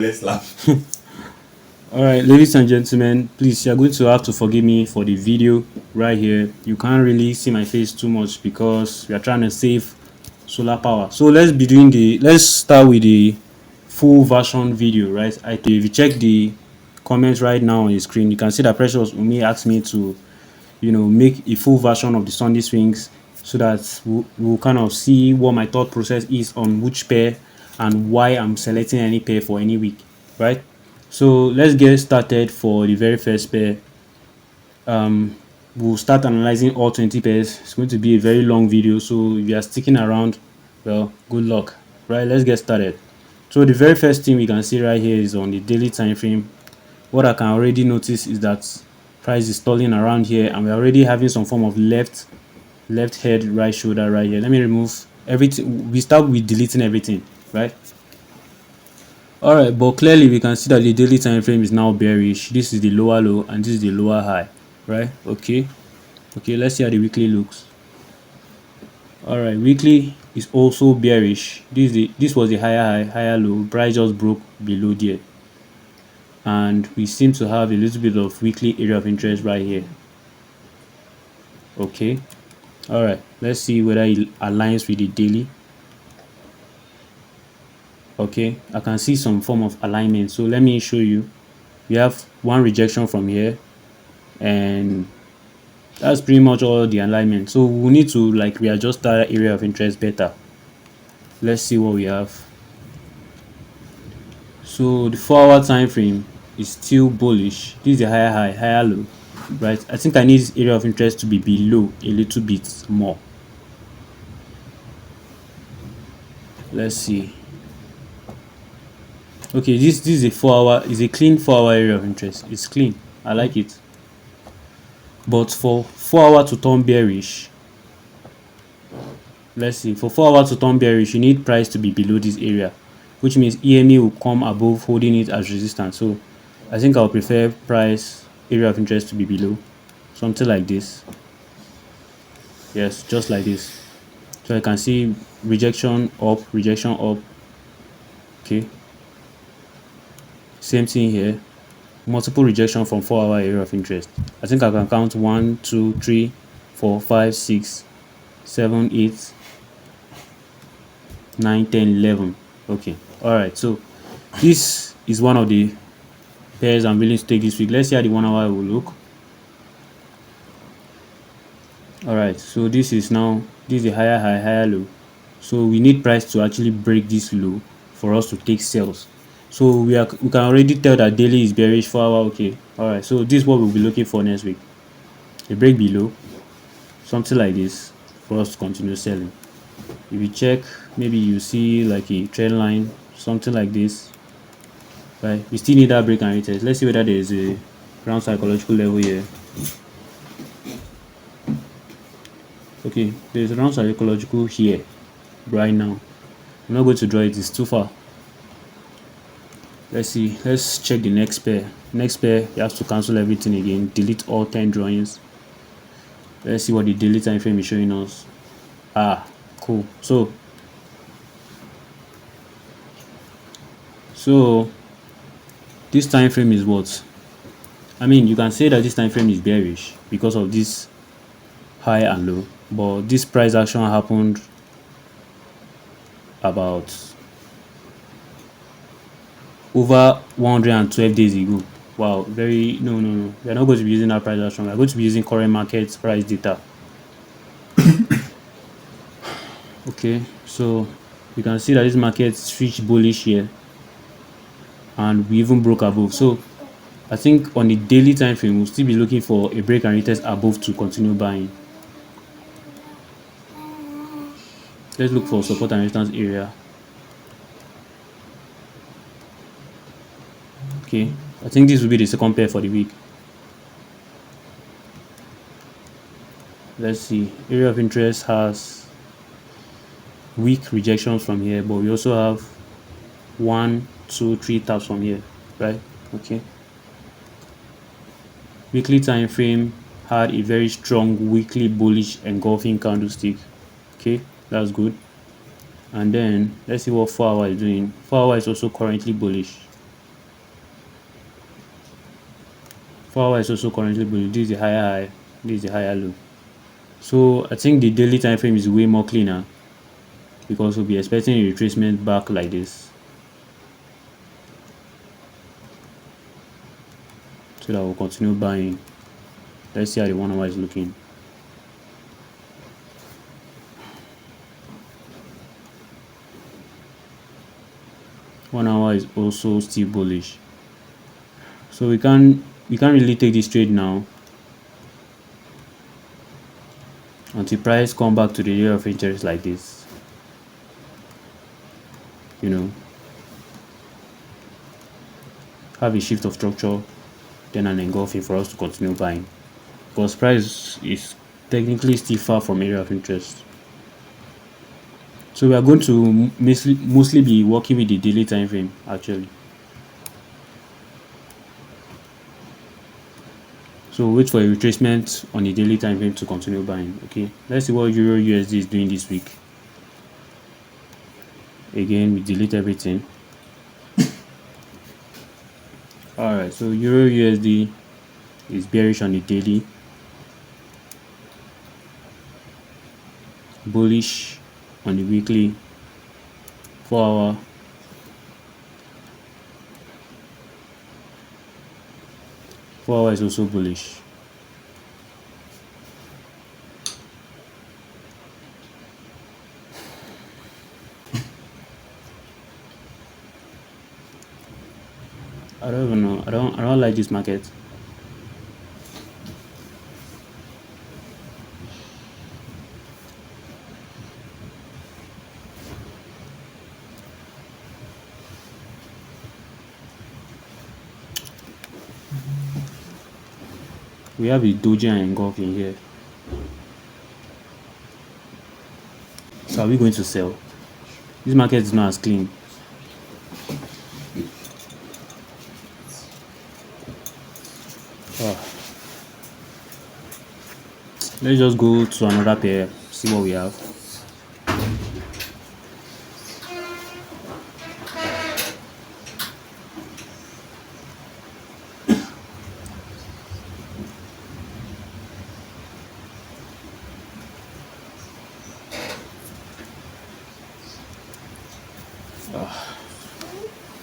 Let's laugh. All right, ladies and gentlemen, please, you're going to have to forgive me for the video right here. You can't really see my face too much because we are trying to save solar power. So let's start with the full version video, right? If you check the comments right now on the screen, you can see that Precious Umi asked me to, make a full version of the Sunday swings so that we'll kind of see what my thought process is on which pair and why I'm selecting any pair for any week, right? So let's get started for the very first pair. We'll start analyzing all 20 pairs. It's going to be a very long video, so if you are sticking around, well, good luck. Right, let's get started. So the very first thing we can see right here is on the daily time frame. What I can already notice is that price is stalling around here, and we're already having some form of left head, right shoulder right here. Let me remove everything. We start with deleting everything, right? All right, but clearly we can see that the daily time frame is now bearish. This is the lower low and this is the lower high, right? Okay, let's see how the weekly looks. All right, weekly is also bearish. This was the higher high, higher low. Price just broke below there, and we seem to have a little bit of weekly area of interest right here. Okay, all right, let's see whether it aligns with the daily. Okay, I can see some form of alignment, so let me show you. We have one rejection from here, and that's pretty much all the alignment. So we need to like readjust that area of interest better. Let's see what we have. So the 4-hour time frame is still bullish. This is the higher high, higher low, right? I think I need this area of interest to be below a little bit more. Let's see. Okay, this is a 4-hour, is a clean 4-hour area of interest. It's clean. I like it. But for 4-hour to turn bearish, let's see, for 4 hours to turn bearish, you need price to be below this area, which means EMA will come above holding it as resistance. So I think I'll prefer price area of interest to be below, something like this. Yes, just like this. So I can see rejection up, rejection up. Okay, same thing here. Multiple rejection from 4-hour area of interest. I think I can count 1, 2, 3, 4, 5, 6, 7, 8, 9, 10, 11. Okay, all right, so this is one of the pairs I'm willing to take this week. Let's see how the 1 hour will look. All right, so this is a higher high, higher low. So we need price to actually break this low for us to take sales. So we can already tell that daily is bearish 4 hour. Okay, all right, so this is what we'll be looking for next week. A break below, something like this, for us to continue selling. If you check, maybe you see like a trend line, something like this, right? We still need that break and retest. Let's see whether there is a ground psychological level here. Okay, there's a ground psychological here right now. I'm not going to draw it, it's too far. Let's see, let's check the next pair. Next pair, you have to cancel everything again, delete all 10 drawings. Let's see what the daily time frame is showing us. Cool. So this time frame is what? I mean, you can say that this time frame is bearish because of this high and low, but this price action happened about over 112 days ago. Wow, no. We're not going to be using that price action. We're going to be using current market price data. Okay, so you can see that this market switched bullish here, and we even broke above. So I think on the daily time frame, we'll still be looking for a break and retest above to continue buying. Let's look for support and resistance area. Okay, I think this will be the second pair for the week. Let's see, area of interest has weak rejections from here, but we also have 1, 2, 3 taps from here, right? Okay, weekly time frame had a very strong weekly bullish engulfing candlestick. Okay, that's good. And then let's see what 4 hour is doing. 4 hour is also currently bullish. 4 hour is also currently bullish. This is the higher high, this is the higher low. So I think the daily time frame is way more cleaner because we'll be expecting a retracement back like this, so that we'll continue buying. Let's see how the 1 hour is looking. One hour is also still bullish, so we can't really take this trade now until price come back to the area of interest like this, you know, have a shift of structure, then an engulfing for us to continue buying, because price is technically still far from area of interest. So we are going to mostly be working with the daily time frame actually. So wait for a retracement on the daily time frame to continue buying. Okay, let's see what Euro USD is doing this week. Again, we delete everything. All right, so Euro USD is bearish on the daily, bullish on the weekly, 4 hour, is also bullish. I don't even know. I don't like this market. We have a doji and engulfing here. So are we going to sell? This market is not as clean. Let's just go to another pair, see what we have.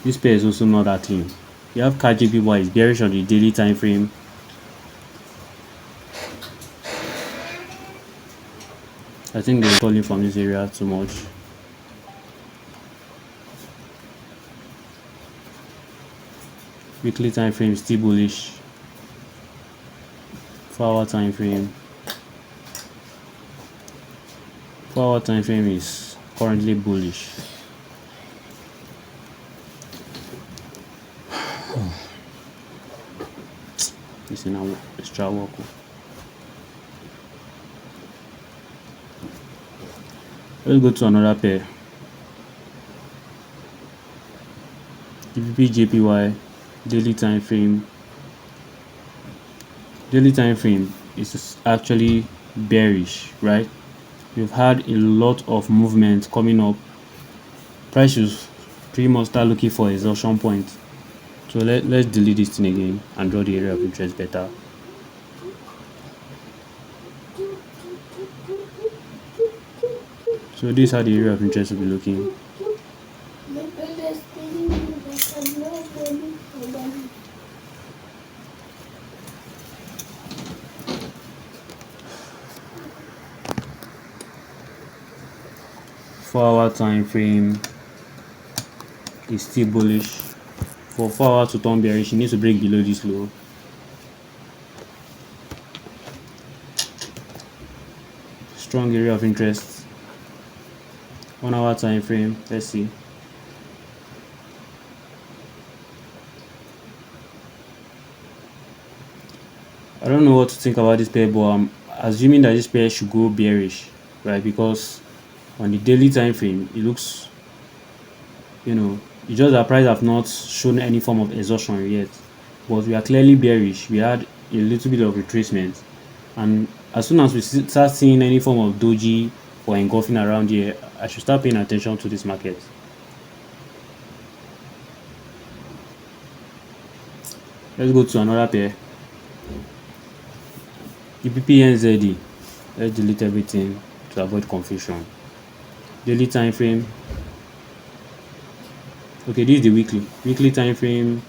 This pair is also not that clean. You have KJPY is bearish on the daily time frame. I think they're falling from this area too much. Weekly time frame is still bullish. 4 hour time frame. 4 hour time frame is currently bullish. This is now extra work. Let's go to another pair. GBP JPY daily time frame. Daily time frame is actually bearish, right? We've had a lot of movement coming up. Price should pretty much start looking for exhaustion point. So let's delete this thing again and draw the area of interest better. So this is how the area of interest will be looking. Four-hour time frame is still bullish. For 4 hours to turn bearish, you need to break below this low. Strong area of interest. 1 hour time frame. Let's see. I don't know what to think about this pair, but I'm assuming that this pair should go bearish, right? Because on the daily time frame, it looks, it's just that price have not shown any form of exhaustion yet, but we are clearly bearish. We had a little bit of retracement, and as soon as we start seeing any form of doji or engulfing around here, I should start paying attention to this market. Let's go to another pair. GBP let's delete everything to avoid confusion. Daily time frame. Okay, this is the weekly time frame,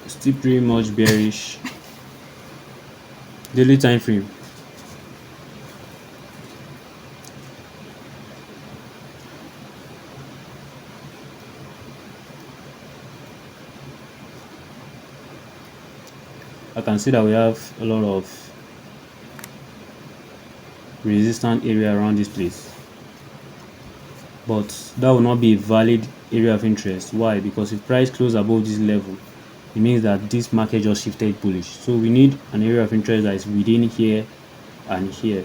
still pretty much bearish. Daily time frame. I can see that we have a lot of resistance area around this place, but that will not be a valid area of interest. Why? Because if price close above this level, it means that this market just shifted bullish. So we need an area of interest that is within here and here.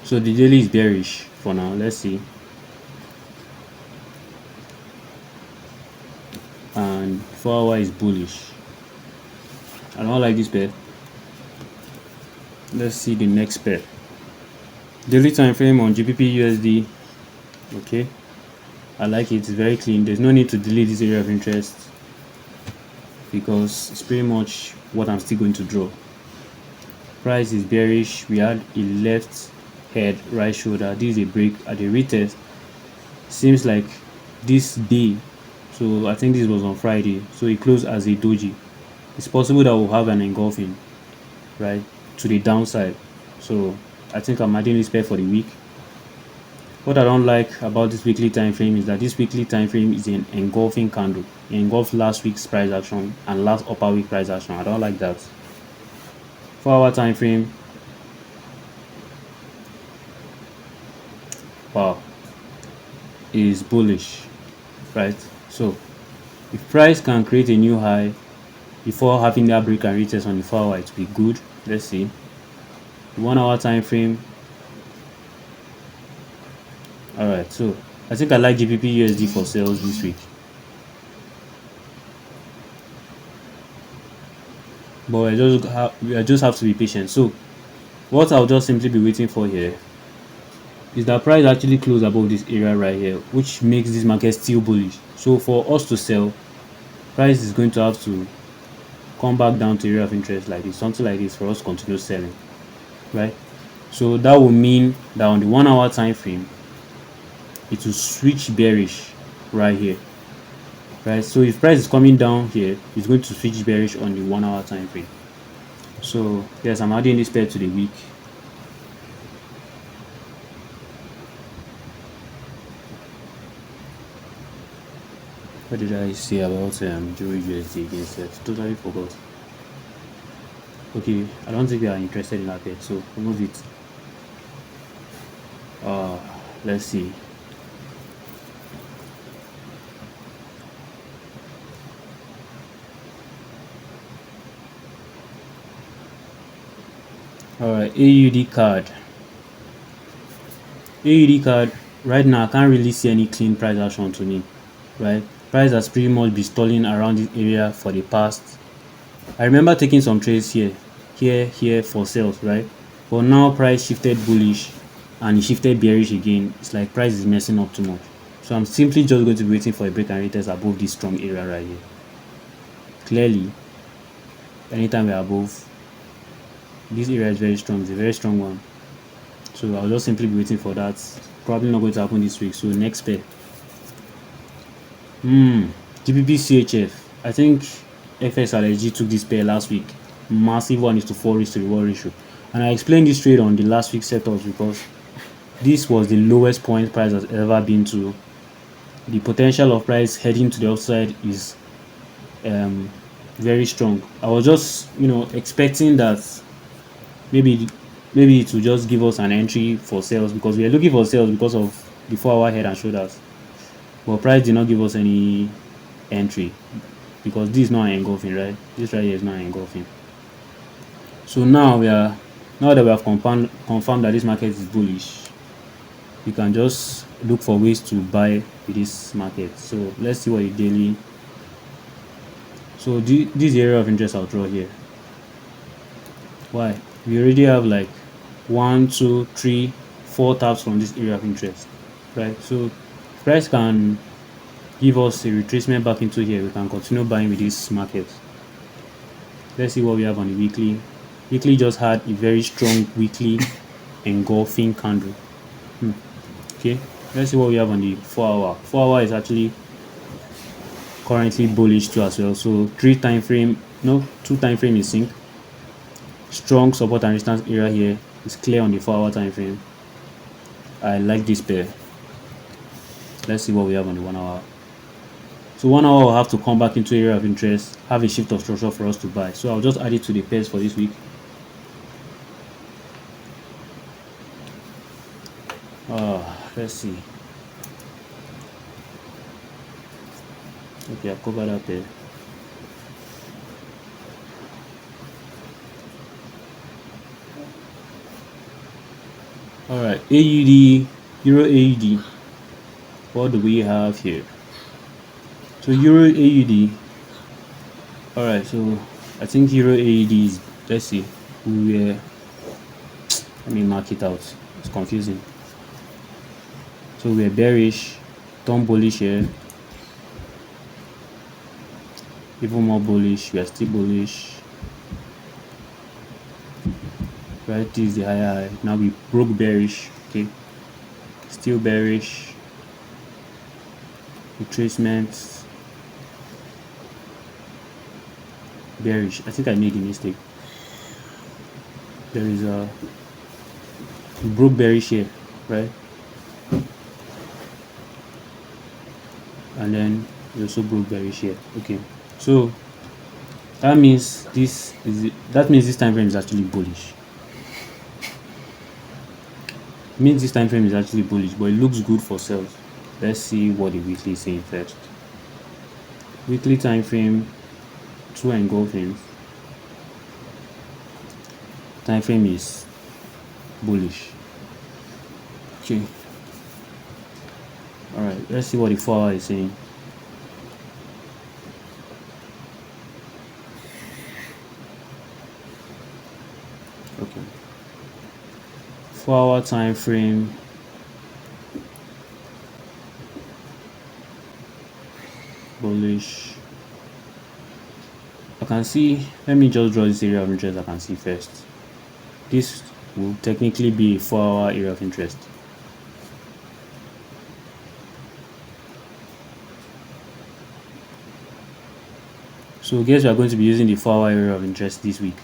So the daily is bearish for now. Let's see. And 4 hour is bullish. I don't like this pair. Let's see the next pair. Daily time frame on GBP USD. Okay, I like it. It's very clean. There's no need to delete this area of interest because it's pretty much what I'm still going to draw. Price is bearish. We had a left head, right shoulder. This is a break at the retest. Seems like this day, so I think this was on Friday, so it closed as a doji. It's possible that we'll have an engulfing, right, to the downside. So I think I'm adding this pair for the week. What I don't like about this weekly time frame is that this weekly time frame is an engulfing candle. It engulfed last week's price action and last upper week price action. I don't like that. 4 hour time frame. Wow, is bullish, right? So if price can create a new high before having that break and retest on the 4 hour, it will be good. Let's see. The 1 hour time frame. All right, so I think I like GBP USD for sales this week, but I just have to be patient. So what I'll just simply be waiting for here is that price actually close above this area right here, which makes this market still bullish. So for us to sell, price is going to have to come back down to area of interest like this, something like this, for us to continue selling, right? So that will mean that on the 1 hour time frame, it will switch bearish right here, right? So if price is coming down here, it's going to switch bearish on the 1 hour time frame. So yes, I'm adding this pair to the week. What did I say about Euro USD against that? Totally forgot. Okay, I don't think we are interested in that pair, so remove it. Let's see. Alright, AUD card. AUD card, right now I can't really see any clean price action to me, right? Price has pretty much been stalling around this area for the past. I remember taking some trades here for sales, right? But now price shifted bullish and it shifted bearish again. It's like price is messing up too much. So I'm simply just going to be waiting for a break and retest above this strong area right here. Clearly, anytime we're above, this area is very strong. It's a very strong one. So I'll just simply be waiting for that. Probably not going to happen this week. So next pair. GBP CHF. I think fxalexg took this pair last week. Massive 1:4 risk to reward ratio. And I explained this trade on the last week's setups because this was the lowest point price has ever been to. The potential of price heading to the upside is very strong. I was just expecting that maybe it will just give us an entry for sales because we are looking for sales because of the 4 hour head and shoulders, but price did not give us any entry because this is not an engulfing, right? This right here is not an engulfing. So now that we have confirmed that this market is bullish, you can just look for ways to buy with this market. So let's see what the daily. So this area of interest I'll draw here. Why? We already have like 1, 2, 3, 4 taps from this area of interest, right? So price can give us a retracement back into here, we can continue buying with this market. Let's see what we have on the weekly. Weekly just had a very strong weekly engulfing candle. Okay, let's see what we have on the 4 hour. 4 hour is actually currently bullish too as well. So 2 time frame is sync. Strong support and resistance area here is clear on the 4 hour time frame. I like this pair. Let's see what we have on the 1 hour. So 1 hour will have to come back into area of interest, have a shift of structure for us to buy. So I'll just add it to the pairs for this week. Let's see. Okay, I've covered that pair. Alright, AUD, Euro AUD. What do we have here? So Euro AUD. Alright, so I think Euro AUD is, let's see, let me mark it out. It's confusing. So we're bearish, turn bullish here. Even more bullish, we are still bullish. Right, this is the higher high. Now we broke bearish. Okay, still bearish. Retracements. Bearish. I think I made a mistake. There is a we broke bearish here, right? And then we also broke bearish here. Okay, so that means this time frame is actually bullish. It means this time frame is actually bullish, but it looks good for sales. Let's see what the weekly is saying first. Weekly time frame, 2 engulfings. Time frame is bullish. Okay. Alright, let's see what the 4 hour is saying. Okay. 4 hour time frame. Bullish. I can see, let me just draw this area of interest I can see first. This will technically be a 4 hour area of interest. So I guess we are going to be using the 4 hour area of interest this week,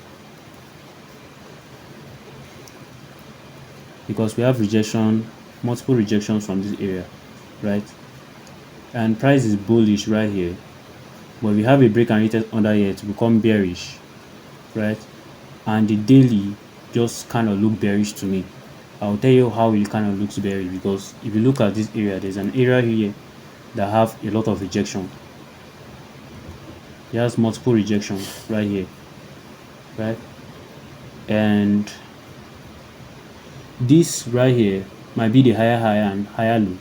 because we have multiple rejections from this area, right? And price is bullish right here, but we have a break and retest under here to become bearish, right? And the daily just kind of look bearish to me. I'll tell you how it kind of looks bearish, because if you look at this area, there's an area here that have a lot of rejection. It has multiple rejections right here, right? And this right here might be the higher high and higher low.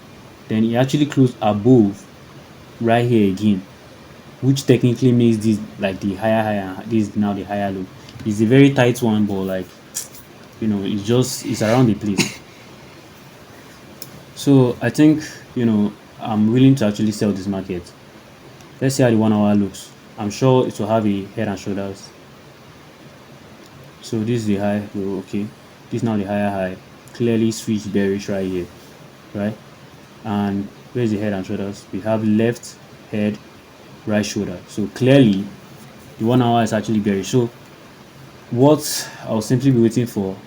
Then it actually closed above right here again, which technically makes this like the higher high and this is now the higher low. It's a very tight one, but like, you know, it's around the place. So I think, you know, I'm willing to actually sell this market. Let's see how the 1 hour looks. I'm sure it will have a head and shoulders. So this is the high low. Okay, this is now the higher high. Clearly switched bearish right here, right? And where's the head and shoulders? We have left head, right shoulder. So clearly the 1 hour is actually bearish. So what I'll simply be waiting for,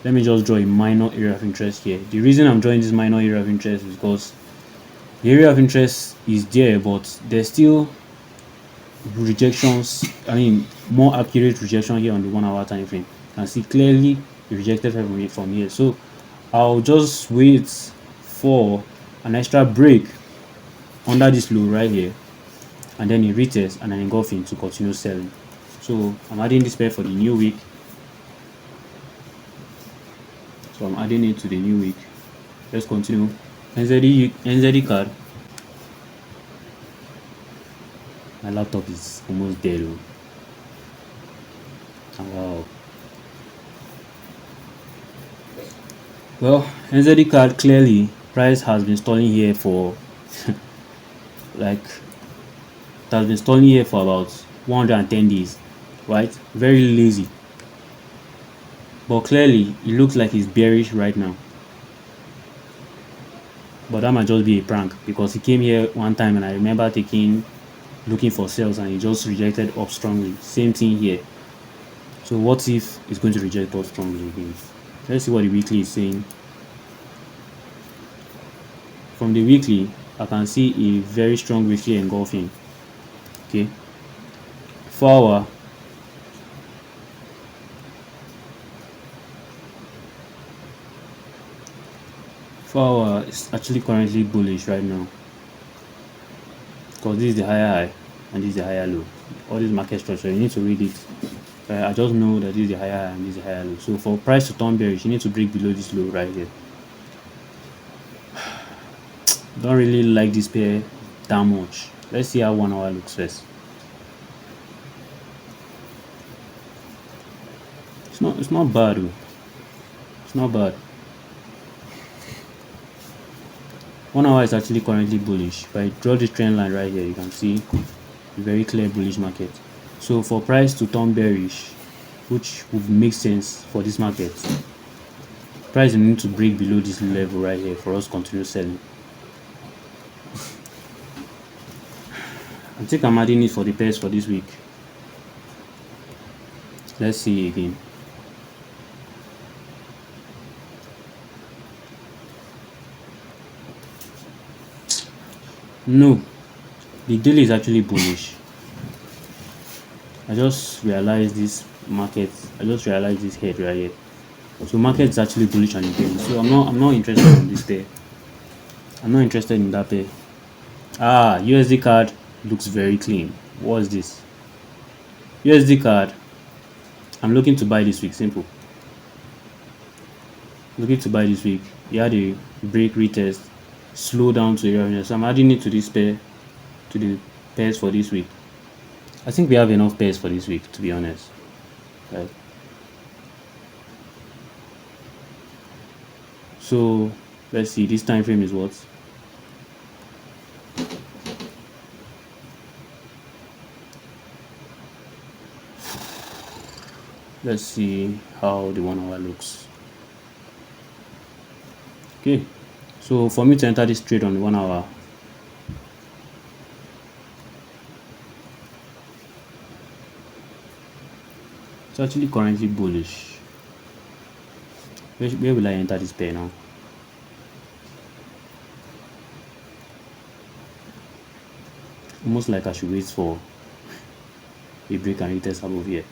let me just draw a minor area of interest here. The reason I'm drawing this minor area of interest is because the area of interest is there, but there's still rejections. I mean, more accurate rejection here on the 1 hour time frame. You can see clearly it rejected from here. So I'll just wait for an extra break under this low right here, and then a retest and an engulfing to continue selling. So I'm adding this pair for the new week. So I'm adding it to the new week. Let's continue. NZD card. My laptop is almost dead. Wow. Well, NZD card, clearly price has been stalling here for like it has been stalling here for about 110 days, right? Very lazy, but clearly it looks like it's bearish right now. But that might just be a prank, because he came here one time and I remember looking for sales and he just rejected up strongly. Same thing here. So what if it's going to reject up strongly again? Let's see what the weekly is saying. From the weekly, I can see a very strong weekly engulfing. Okay, 4 hour. Is actually currently bullish right now, because this is the higher high and this is the higher low. All this market structure, you need to read it. I just know that this is the higher high and this is the higher low. So for price to turn bearish, you need to break below this low right here. Don't really like this pair that much. Let's see how 1 hour looks first. It's not bad though. It's not bad. 1 hour is actually currently bullish. If I draw this trend line right here, you can see a very clear bullish market. So for price to turn bearish, which would make sense for this market, price will need to break below this level right here for us to continue selling. I think I'm adding it for the pairs for this week. Let's see again. No, the daily is actually bullish. I just realized this market. I just realized this head right here. So market is actually bullish on the daily. So I'm not interested in this pair. I'm not interested in that pair. USD card looks very clean. What is this? USD card. I'm looking to buy this week. Simple. Looking to buy this week. You had a break retest, slow down to area. So I'm adding it to this pair, to the pairs for this week. I think we have enough pairs for this week, to be honest. Right. So let's see. This time frame is what? Let's see how the 1 hour looks. Okay, so for me to enter this trade on the 1 hour, it's actually currently bullish. Where will I enter this pair now? Almost like I should wait for a break and retest above here.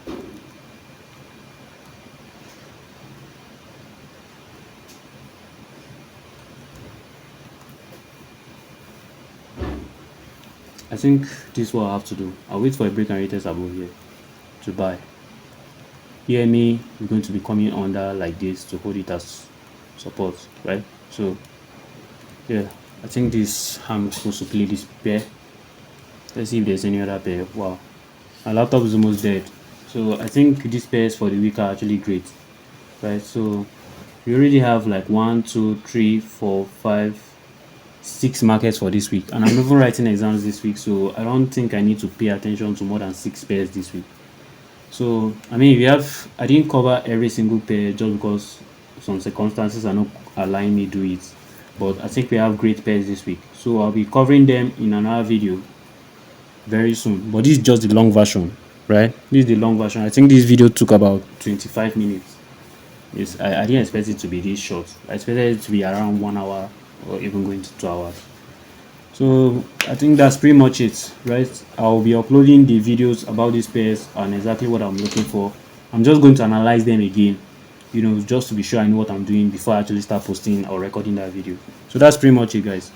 I think this is what I have to do. I'll wait for a break and retest above here to buy. EMA is going to be coming under like this to hold it as support, right? So yeah, I think I'm supposed to play this pair. Let's see if there's any other pair. Wow, my laptop is almost dead. So I think these pairs for the week are actually great, right? So we already have like 1, 2, 3, 4, 5, 6 markets for this week, and I'm even writing exams this week, so I don't think I need to pay attention to more than 6 pairs this week. So I mean, I didn't cover every single pair just because some circumstances are not allowing me to do it, but I think we have great pairs this week, so I'll be covering them in another video very soon. But this is just the long version, right? This is the long version. I think this video took about 25 minutes. Yes, I didn't expect it to be this short. I expected it to be around 1 hour or even going to 2 hours. So I think that's pretty much it, right? I'll be uploading the videos about these pairs and exactly what I'm looking for. I'm just going to analyze them again, just to be sure I know what I'm doing before I actually start posting or recording that video. So that's pretty much it, guys.